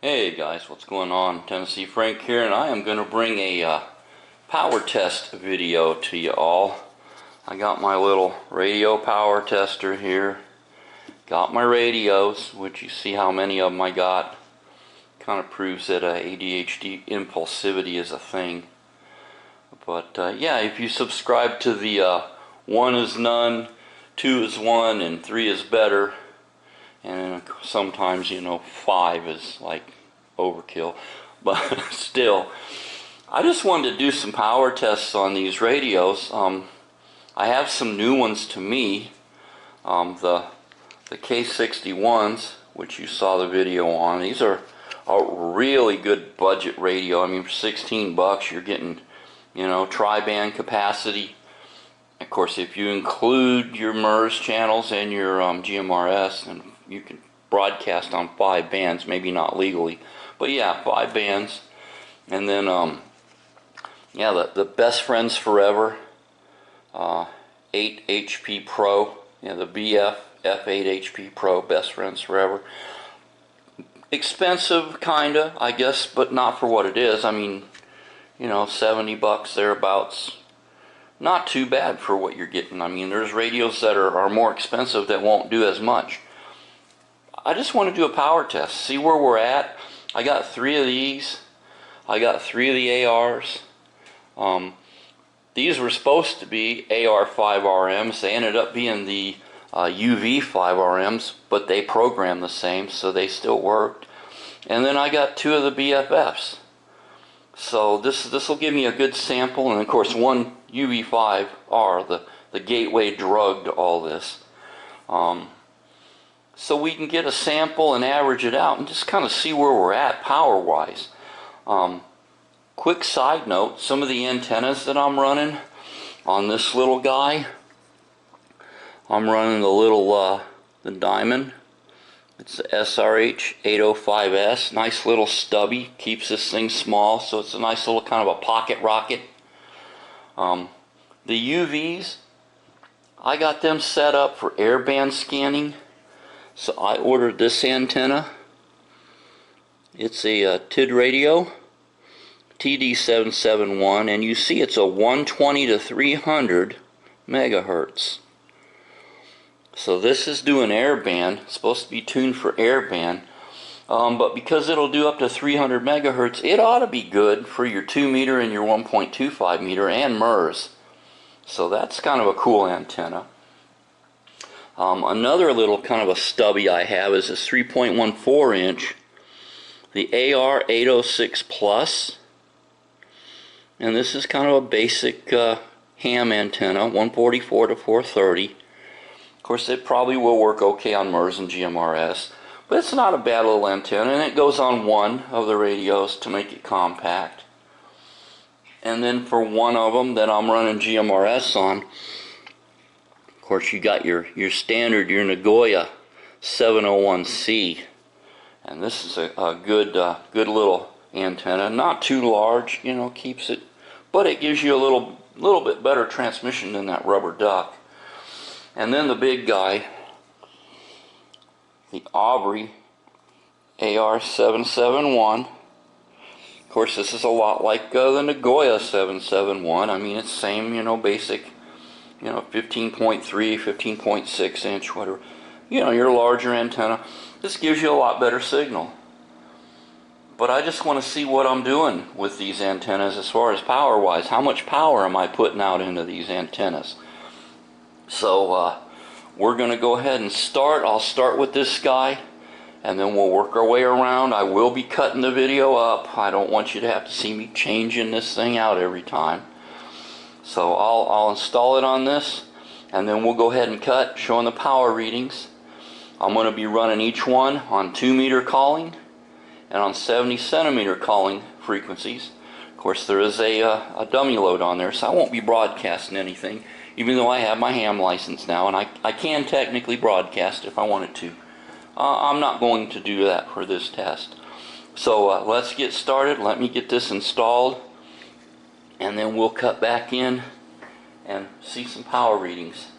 Hey guys, what's going on? Tennessee.Frank here, and I am going to bring a power test video to you all. I got my little radio power tester here. Got my radios, which you see how many of them I got. Kind of proves that ADHD impulsivity is a thing. But yeah, if you subscribe to the 1 is none, 2 is 1, and 3 is better, and sometimes, 5 is like overkill, but still, I just wanted to do some power tests on these radios. I have some new ones to me, the K61s, which you saw the video on. These are a really good budget radio. I mean, for 16 bucks you're getting, tri-band capacity. Of course, if you include your MURS channels and your GMRS, then you can broadcast on 5 bands, maybe not legally, but yeah, 5 bands. And then yeah, the Best Friends Forever 8 HP Pro, the BF F8 HP Pro Best Friends Forever. Expensive kinda, I guess, but not for what it is. I mean, 70 bucks thereabouts. Not too bad for what you're getting. I mean, there's radios that are more expensive that won't do as much. I just want to do a power test, see where we're at. I got 3 of these. I got 3 of the ARs. These were supposed to be AR5RMs. They ended up being the UV5RMs, but they programmed the same, so they still worked. And then I got 2 of the BFFs. So this will give me a good sample, and of course one UV5R, the gateway drug to all this. So we can get a sample and average it out and just kind of see where we're at power-wise. Quick side note, some of the antennas that I'm running on this little guy, I'm running the little, the Diamond. It's the SRH 805S, nice little stubby, keeps this thing small, so it's a nice little kind of a pocket rocket. The UVs, I got them set up for airband scanning. So I ordered this antenna. It's a TID radio, TD771, and you see it's a 120 to 300 megahertz. So this is doing airband. It's supposed to be tuned for airband, but because it'll do up to 300 megahertz, it ought to be good for your 2 meter and your 1.25 meter and MURS. So that's kind of a cool antenna. Another little kind of a stubby I have is this 3.14 inch, the AR806 Plus, and this is kind of a basic ham antenna, 144 to 430. Of course, it probably will work okay on MURS and GMRS, but it's not a bad little antenna, and it goes on one of the radios to make it compact. And then for one of them that I'm running GMRS on, of course, you got your standard, your Nagoya 701C, and this is a good good little antenna. Not too large, keeps it, but it gives you a little bit better transmission than that rubber duck. And then the big guy, the Aubrey AR771. Of course, this is a lot like the Nagoya 771. I mean, it's same, basic. 15.3, 15.6 inch, whatever. Your larger antenna. This gives you a lot better signal. But I just want to see what I'm doing with these antennas as far as power-wise. How much power am I putting out into these antennas? So we're going to go ahead and start. I'll start with this guy, and then we'll work our way around. I will be cutting the video up. I don't want you to have to see me changing this thing out every time. So I'll install it on this, and then we'll go ahead and cut, showing the power readings. I'm going to be running each one on 2 meter calling and on 70 centimeter calling frequencies. Of course, there is a dummy load on there, so I won't be broadcasting anything, even though I have my ham license now, and I can technically broadcast if I wanted to. I'm not going to do that for this test. So let's get started. Let me get this installed, and then we'll cut back in and see some power readings.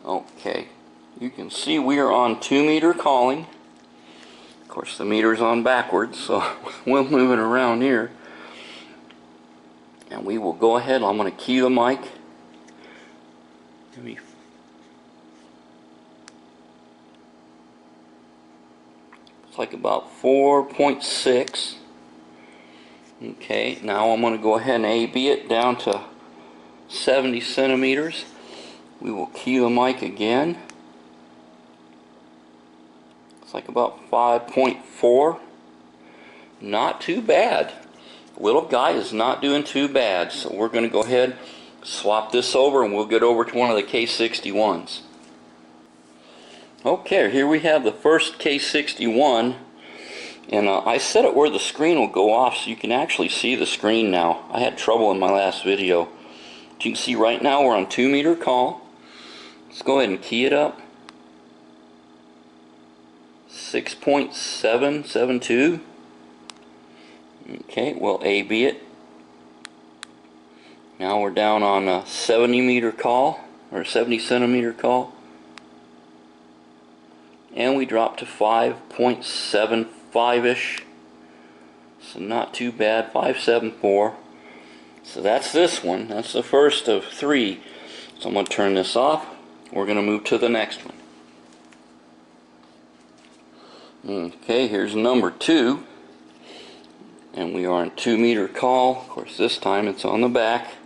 Okay, you can see we are on 2 meter calling. Of course, the meter's on backwards, so we'll move it around here. And we will go ahead. I'm going to key the mic. It's like about 4.6. Okay, now I'm going to go ahead and A-B it down to 70 centimeters. We will key the mic again. It's like about 5.4. Not too bad. Little guy is not doing too bad. So we're going to go ahead, swap this over, and we'll get over to one of the K61s. Okay, here we have the first K61. And I set it where the screen will go off so you can actually see the screen now. I had trouble in my last video. But you can see right now we're on 2 meter call. Let's go ahead and key it up. 6.772. Okay, we'll A-B it. Now we're down on a 70 meter call, or 70 centimeter call. And we drop to 5.75-ish. So not too bad, 5.74. So that's this one. That's the first of 3. So I'm going to turn this off. We're going to move to the next one. Okay, here's number 2. And we are on 2 meter call. Of course, this time it's on the back.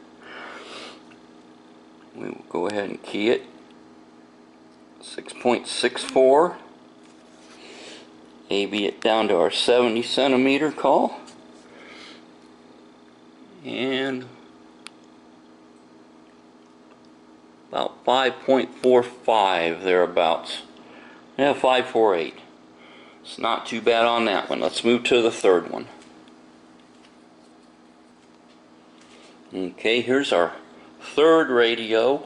We will go ahead and key it. 6.64. A-B it down to our 70 centimeter call. And about 5.45 thereabouts. Yeah, 5.48. It's not too bad on that one. Let's move to the third one. Okay, here's our third radio,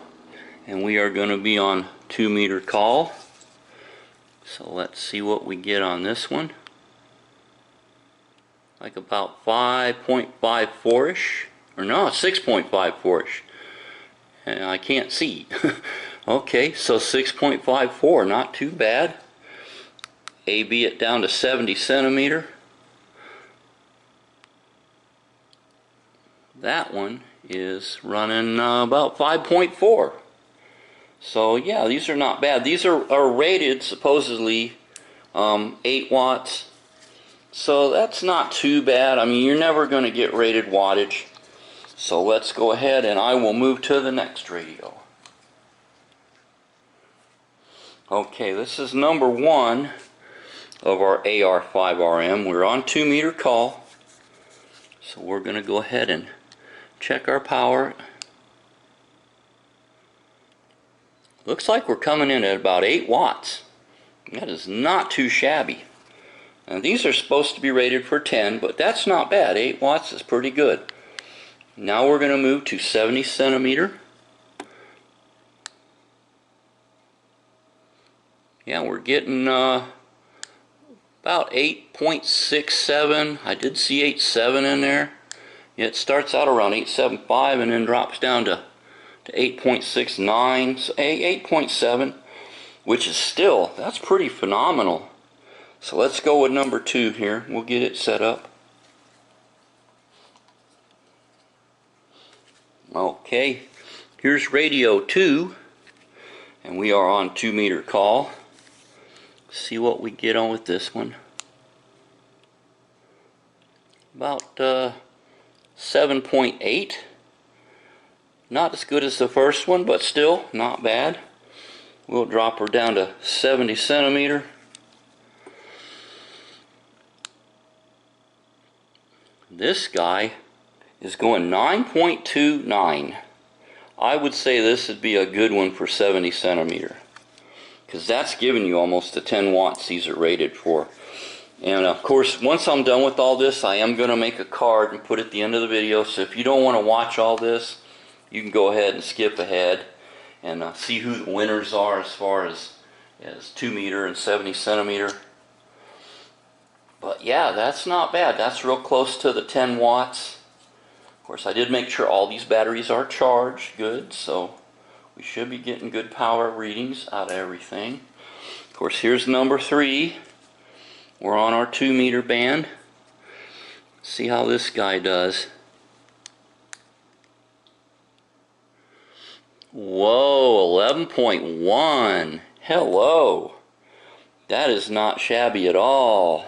and we are going to be on 2 meter call. So let's see what we get on this one. Like about 5.54-ish, or no, 6.54-ish. And I can't see. Okay, so 6.54, not too bad. A-B it down to 70 centimeter. That one is running about 5.4. So yeah, these are not bad. These are rated supposedly 8 watts. So that's not too bad. I mean, you're never going to get rated wattage. So let's go ahead and I will move to the next radio. Okay, this is number 1 of our AR5RM. We're on 2 meter call. So we're going to go ahead and check our power. Looks like we're coming in at about 8 watts. That is not too shabby. Now these are supposed to be rated for 10, but that's not bad. 8 watts is pretty good. Now we're going to move to 70 centimeter. Yeah, we're getting about 8.67. I did see 8.7 in there. It starts out around 8.75 and then drops down to 8.69, so 8.7, which is still, that's pretty phenomenal. So let's go with number 2 here. We'll get it set up. Okay, here's radio 2, and we are on 2 meter call. See what we get on with this one. About 7.8. Not as good as the first one, but still not bad. We'll drop her down to 70 centimeter. This guy is going 9.29. I would say this would be a good one for 70 centimeter, because that's giving you almost the 10 watts these are rated for. And of course, once I'm done with all this, I am going to make a card and put it at the end of the video. So if you don't want to watch all this, you can go ahead and skip ahead and see who the winners are as far as 2 meter and 70 centimeter. But yeah, that's not bad. That's real close to the 10 watts. Of course, I did make sure all these batteries are charged good, so we should be getting good power readings out of everything. Of course, here's number 3. We're on our 2-meter band. See how this guy does. Whoa, 11.1. Hello. That is not shabby at all.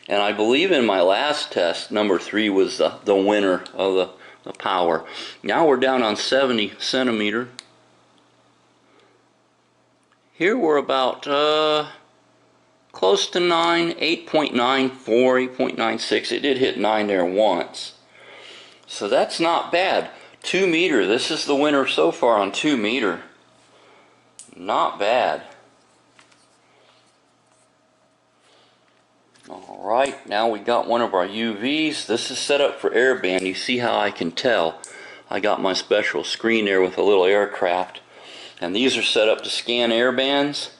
And I believe in my last test, number 3 was the winner of the power. Now we're down on 70 centimeter. Here we're about close to 9, 8.94, 8.96. It did hit 9 there once. So that's not bad. 2 meter, this is the winner so far on 2 meter. Not bad. Alright, now we got one of our UVs. This is set up for airband. You see how I can tell. I got my special screen there with a little aircraft. And these are set up to scan airbands.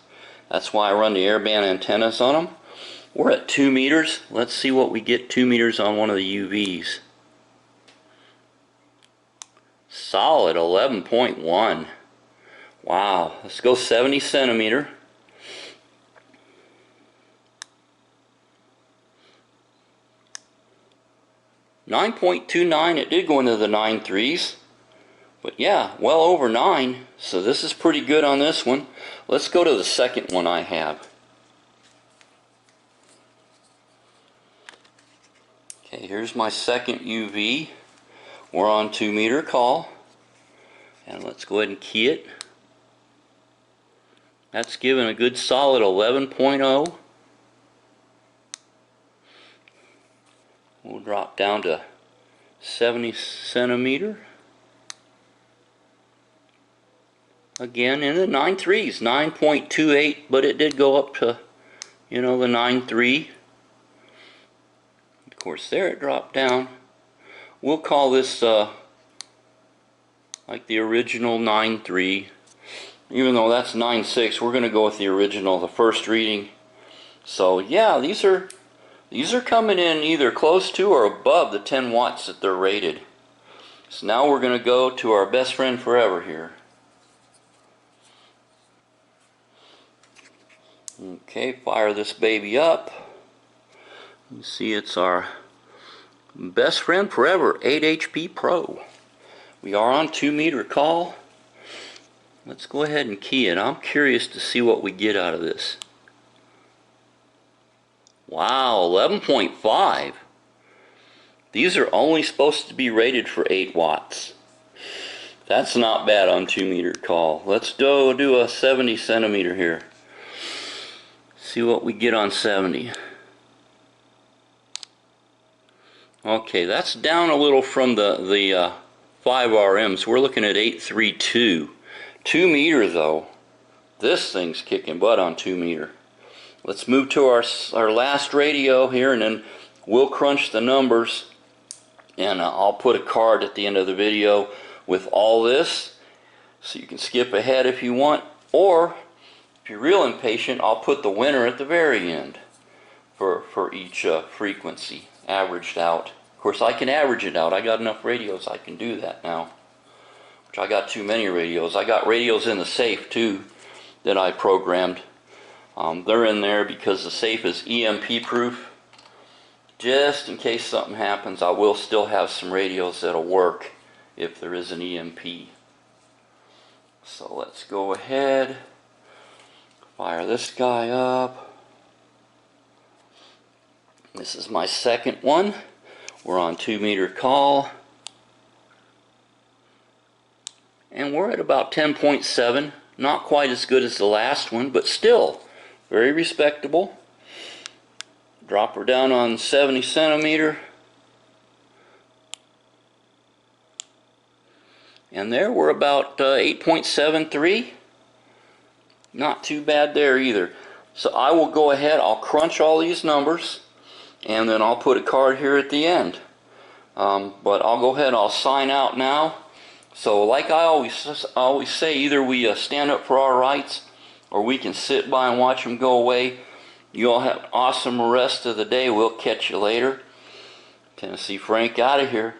That's why I run the airband antennas on them. We're at 2 meters. Let's see what we get 2 meters on one of the UVs. Solid 11.1. Wow. Let's go 70 centimeter. .29. It did go into the 9.3s. But yeah, well over 9. So this is pretty good on this one. Let's go to the second one I have. Okay, here's my second UV. We're on 2 meter call. And let's go ahead and key it. That's given a good solid 11.0. We'll drop down to 70 centimeter. Again in the 9.3s, 9.28, but it did go up to, you know, the 9.3. Of course, there it dropped down. We'll call this like the original 9.3. Even though that's 9.6, we're going to go with the original, the first reading. So yeah, these are coming in either close to or above the 10 watts that they're rated. So now we're going to go to our best friend forever here. Okay, fire this baby up. You see it's our best friend forever, 8 HP Pro. We are on 2 meter call. Let's go ahead and key it. I'm curious to see what we get out of this. Wow, 11.5. These are only supposed to be rated for 8 watts. That's not bad on 2 meter call. Let's do a 70 centimeter here. See what we get on 70. Okay, that's down a little from the 5 RMs. We're looking at 832. 2 meter though. This thing's kicking butt on 2 meter. Let's move to our last radio here, and then we'll crunch the numbers. And I'll put a card at the end of the video with all this, so you can skip ahead if you want, or if you're real impatient, I'll put the winner at the very end for each frequency averaged out. Of course, I can average it out. I got enough radios I can do that now, which I got too many radios. I got radios in the safe too that I programmed. They're in there because the safe is EMP proof. Just in case something happens, I will still have some radios that'll work if there is an EMP. So let's go ahead, fire this guy up. This is my second one. We're on 2 meter call. And we're at about 10.7. Not quite as good as the last one, but still very respectable. Drop her down on 70 centimeter. And there we're about 8.73. Not too bad there either. So I will go ahead, I'll crunch all these numbers, and then I'll put a card here at the end. But I'll go ahead, I'll sign out now. So like I always say, either we stand up for our rights, or we can sit by and watch them go away. You all have an awesome rest of the day. We'll catch you later. Tennessee Frank out of here.